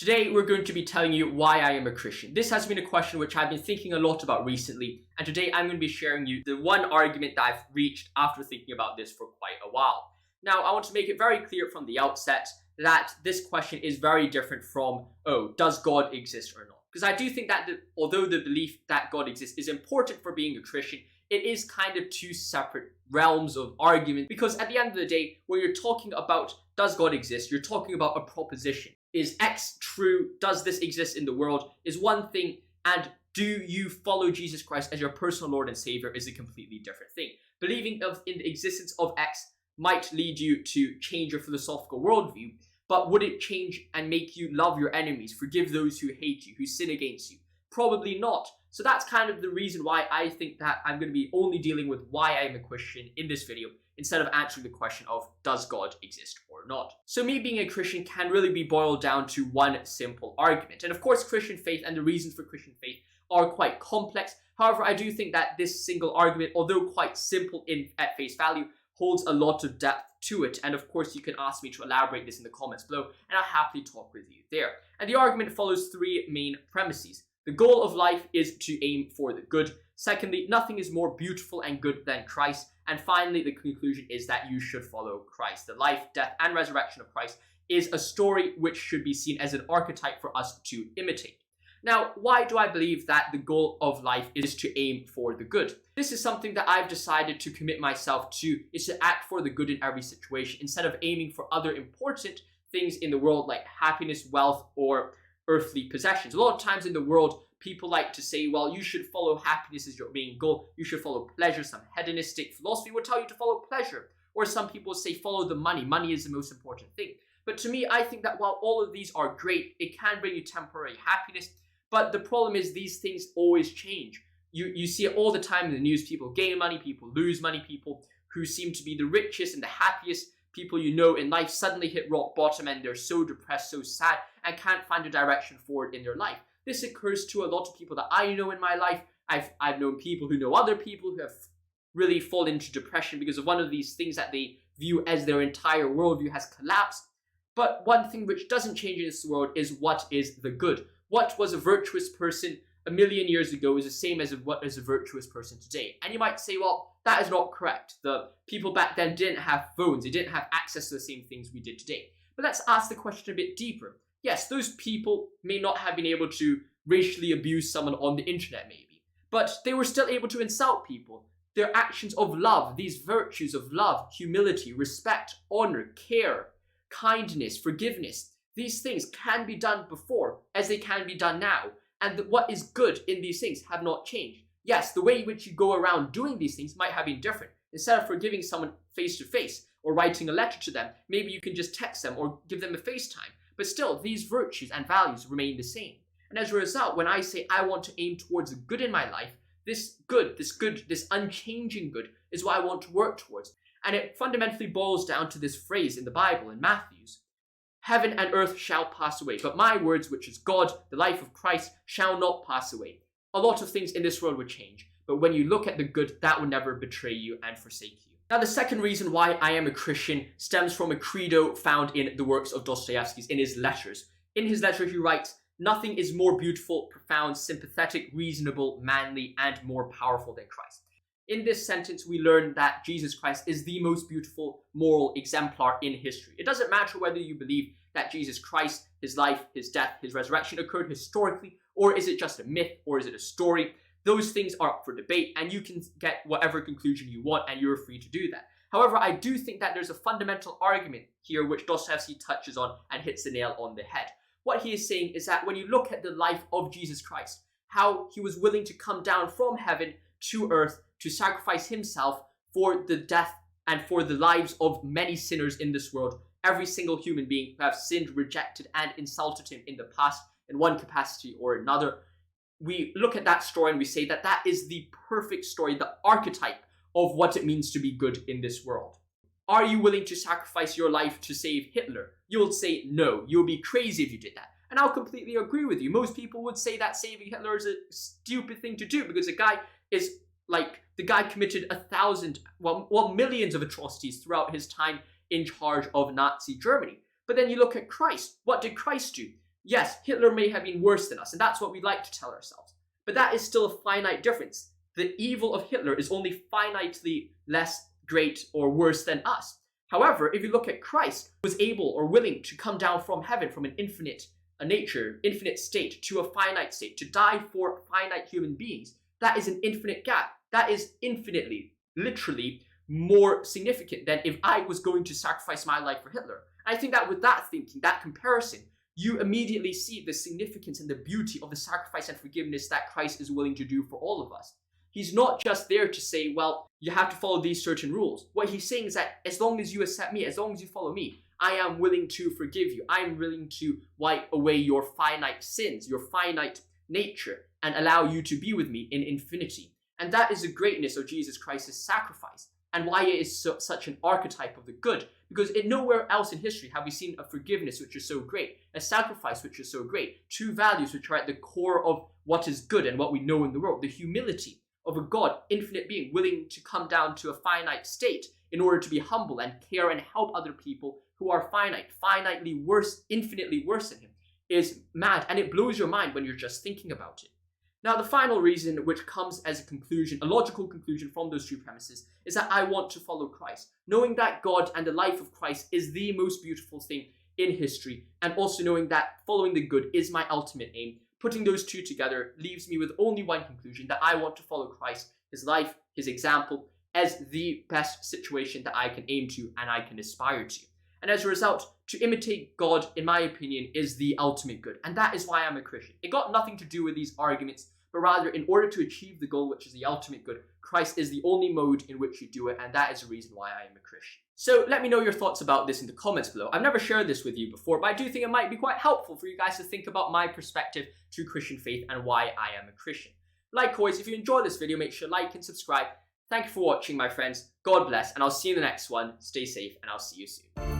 Today, we're going to be telling you why I am a Christian. This has been a question which I've been thinking a lot about recently, and today I'm going to be sharing you the one argument that I've reached after thinking about this for quite a while. Now, I want to make it very clear from the outset that this question is very different from, does God exist or not? Because I do think that although the belief that God exists is important for being a Christian, it is kind of two separate realms of argument, because at the end of the day, when you're talking about does God exist, you're talking about a proposition. Is X true? Does this exist in the world? Is one thing, and do you follow Jesus Christ as your personal Lord and Savior is a completely different thing. Believing in the existence of X might lead you to change your philosophical worldview, but would it change and make you love your enemies, forgive those who hate you, who sin against you? Probably not. So that's kind of the reason why I think that I'm going to be only dealing with why I am a Christian in this video, instead of answering the question of does God exist or not. So me being a Christian can really be boiled down to one simple argument. And of course, Christian faith and the reasons for Christian faith are quite complex. However, I do think that this single argument, although quite simple at face value, holds a lot of depth to it. And of course, you can ask me to elaborate this in the comments below, and I'll happily talk with you there. And the argument follows three main premises. The goal of life is to aim for the good. Secondly, nothing is more beautiful and good than Christ. And finally, the conclusion is that you should follow Christ. The life, death, and resurrection of Christ is a story which should be seen as an archetype for us to imitate. Now, why do I believe that the goal of life is to aim for the good? This is something that I've decided to commit myself to, is to act for the good in every situation, instead of aiming for other important things in the world like happiness, wealth, or earthly possessions. A lot of times in the world, people like to say, well, you should follow happiness as your main goal. You should follow pleasure. Some hedonistic philosophy will tell you to follow pleasure. Or some people say follow the money. Money is the most important thing. But to me, I think that while all of these are great, it can bring you temporary happiness. But the problem is these things always change. You see it all the time in the news. People gain money, people lose money, people who seem to be the richest and the happiest people you know in life suddenly hit rock bottom and they're so depressed, so sad, and can't find a direction forward in their life. This occurs to a lot of people that I know in my life. I've known people who know other people who have really fallen into depression because of one of these things that they view as their entire worldview has collapsed. But one thing which doesn't change in this world is what is the good. What was a virtuous person a million years ago is the same as what is a virtuous person today. And you might say, well, that is not correct. The people back then didn't have phones. They didn't have access to the same things we did today. But let's ask the question a bit deeper. Yes, those people may not have been able to racially abuse someone on the internet maybe, but they were still able to insult people. Their actions of love, these virtues of love, humility, respect, honor, care, kindness, forgiveness, these things can be done before as they can be done now. And what is good in these things have not changed. Yes, the way in which you go around doing these things might have been different. Instead of forgiving someone face to face or writing a letter to them, maybe you can just text them or give them a FaceTime. But still, these virtues and values remain the same. And as a result, when I say I want to aim towards the good in my life, this unchanging good is what I want to work towards. And it fundamentally boils down to this phrase in the Bible, in Matthew's. Heaven and earth shall pass away, but my words, which is God, the life of Christ, shall not pass away. A lot of things in this world would change, but when you look at the good, that will never betray you and forsake you. Now, the second reason why I am a Christian stems from a credo found in the works of Dostoevsky, in his letters. In his letter, he writes, "Nothing is more beautiful, profound, sympathetic, reasonable, manly, and more powerful than Christ." In this sentence, we learn that Jesus Christ is the most beautiful moral exemplar in history. It doesn't matter whether you believe that Jesus Christ, his life, his death, his resurrection occurred historically, or is it just a myth, or is it a story? Those things are up for debate, and you can get whatever conclusion you want, and you're free to do that. However, I do think that there's a fundamental argument here which Dostoevsky touches on and hits the nail on the head. What he is saying is that when you look at the life of Jesus Christ, how he was willing to come down from heaven to earth to sacrifice himself for the death and for the lives of many sinners in this world, every single human being who have sinned, rejected, and insulted him in the past in one capacity or another. We look at that story and we say that that is the perfect story, the archetype of what it means to be good in this world. Are you willing to sacrifice your life to save Hitler? You'll say no. You'll be crazy if you did that. And I'll completely agree with you. Most people would say that saving Hitler is a stupid thing to do because the guy committed millions of atrocities throughout his time in charge of Nazi Germany. But then you look at Christ. What did Christ do? Yes, Hitler may have been worse than us, and that's what we like to tell ourselves. But that is still a finite difference. The evil of Hitler is only finitely less great or worse than us. However, if you look at Christ, who was able or willing to come down from heaven from an infinite nature, infinite state, to a finite state, to die for finite human beings, that is an infinite gap. That is infinitely, literally, more significant than if I was going to sacrifice my life for Hitler. I think that with that thinking, that comparison, you immediately see the significance and the beauty of the sacrifice and forgiveness that Christ is willing to do for all of us. He's not just there to say, well, you have to follow these certain rules. What he's saying is that as long as you accept me, as long as you follow me, I am willing to forgive you. I am willing to wipe away your finite sins, your finite nature, and allow you to be with me in infinity. And that is the greatness of Jesus Christ's sacrifice, and why it is such an archetype of the good. Because in nowhere else in history have we seen a forgiveness which is so great, a sacrifice which is so great, two values which are at the core of what is good and what we know in the world, the humility of a God, infinite being, willing to come down to a finite state in order to be humble and care and help other people who are finite, finitely worse, infinitely worse than him, is mad, and it blows your mind when you're just thinking about it. Now, the final reason, which comes as a conclusion, a logical conclusion from those two premises, is that I want to follow Christ, knowing that God and the life of Christ is the most beautiful thing in history, and also knowing that following the good is my ultimate aim. Putting those two together leaves me with only one conclusion, that I want to follow Christ, his life, his example, as the best situation that I can aim to and I can aspire to. And as a result, to imitate God, in my opinion, is the ultimate good. And that is why I'm a Christian. It got nothing to do with these arguments, but rather in order to achieve the goal, which is the ultimate good, Christ is the only mode in which you do it, and that is the reason why I am a Christian. So let me know your thoughts about this in the comments below. I've never shared this with you before, but I do think it might be quite helpful for you guys to think about my perspective to Christian faith and why I am a Christian. Like always, if you enjoyed this video, make sure to like and subscribe. Thank you for watching, my friends. God bless, and I'll see you in the next one. Stay safe, and I'll see you soon.